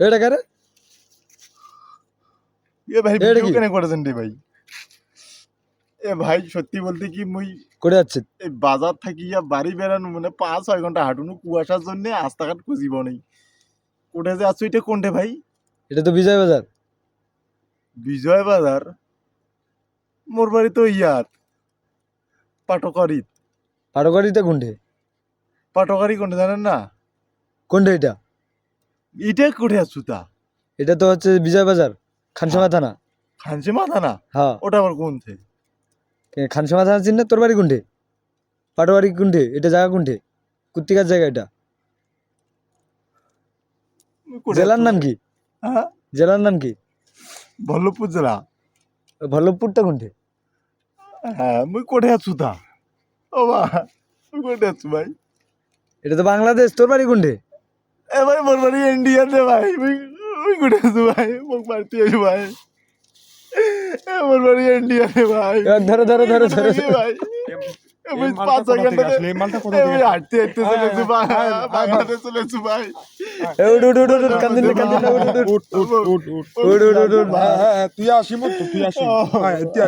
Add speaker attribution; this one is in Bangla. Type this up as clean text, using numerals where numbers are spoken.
Speaker 1: এটা কারে
Speaker 2: এ ভাই
Speaker 1: এটা
Speaker 2: ভিডিও
Speaker 1: কি?
Speaker 2: কেন করেছেন রে ভাই? এ ভাই সত্যি বলতে কি মুই
Speaker 1: করে যাচ্ছে
Speaker 2: এই বাজার থাকিয়া বাড়ি বেড়ানো মানে 5-6 ঘন্টা হাঁটুনো কুয়াশার জন্য রাস্তাঘাট খুঁজিব নেই। কোটে যে আছো এটা কোনটে ভাই?
Speaker 1: এটা তো বিজয় বাজার।
Speaker 2: বিজয় বাজার? মোর বাড়ি তো ইয়াত পাটকারিত।
Speaker 1: পাটকারিতে কোনটে?
Speaker 2: পাটকারি কোনটে জানেন না?
Speaker 1: কোনটে এটা?
Speaker 2: এটা কোটে আছো তা?
Speaker 1: এটা তো হচ্ছে বিজয় বাজার, খানসামা থানা।
Speaker 2: খানসিমা থানা?
Speaker 1: হ্যাঁ,
Speaker 2: ওটা আবার কোনছে?
Speaker 1: খানসামা থানা চিন না? তোর বাড়ি কোনটে? পাটোয়ারি কোনটে? এটা জায়গা কোনটে? কুত্তিকার জায়গা এটা।
Speaker 2: কোটে
Speaker 1: জেলার
Speaker 2: আছো
Speaker 1: নাম
Speaker 2: ভাই?
Speaker 1: কি?
Speaker 2: হ্যাঁ,
Speaker 1: জেলার নাম কি?
Speaker 2: বল্লভপুর জেলা।
Speaker 1: ভল্লভপুরটা কোনটে?
Speaker 2: হ্যাঁ, মুই কোটে আছো তা? ও বা মুই কোটে আছো ভাই?
Speaker 1: এটা তো বাংলাদেশ। তোর বাড়ি কোনটে?
Speaker 2: এ ভাই মোর বাড়ি ইন্ডিয়াতে ভাই। মুই কোটে আছো ভাই? মোক মারতে আছো ভাই? এ মোর বাড়ি ইন্ডিয়াতে ভাই।
Speaker 1: এবার ধরো ধরো
Speaker 2: মুই
Speaker 1: ধরো
Speaker 2: কোটে
Speaker 1: ধরো
Speaker 2: থাকি ভাই? এ মুই
Speaker 3: এই মালটা
Speaker 2: 5-6
Speaker 3: কোথা থেকে
Speaker 2: ঘন্টাতে
Speaker 3: আসলে? এই মালটা কোথা
Speaker 2: এ
Speaker 3: থেকে
Speaker 2: মুই
Speaker 3: আসলে?
Speaker 2: হাঁটতে হাঁটতে চলেছি বাংলাদেশ চলেছি ভাই।
Speaker 1: এ উঠ উঠ উঠ উঠ, কান্দিন না কান্দিন না, উঠ উঠ উঠ
Speaker 3: উঠ উঠ উঠ উঠ উঠ
Speaker 1: উঠ উঠ উঠ উঠ।
Speaker 3: হ্যাঁ হ্যাঁ তুই আসি মত তুই আসি
Speaker 2: ও।
Speaker 3: হ্যাঁ তুই আয়।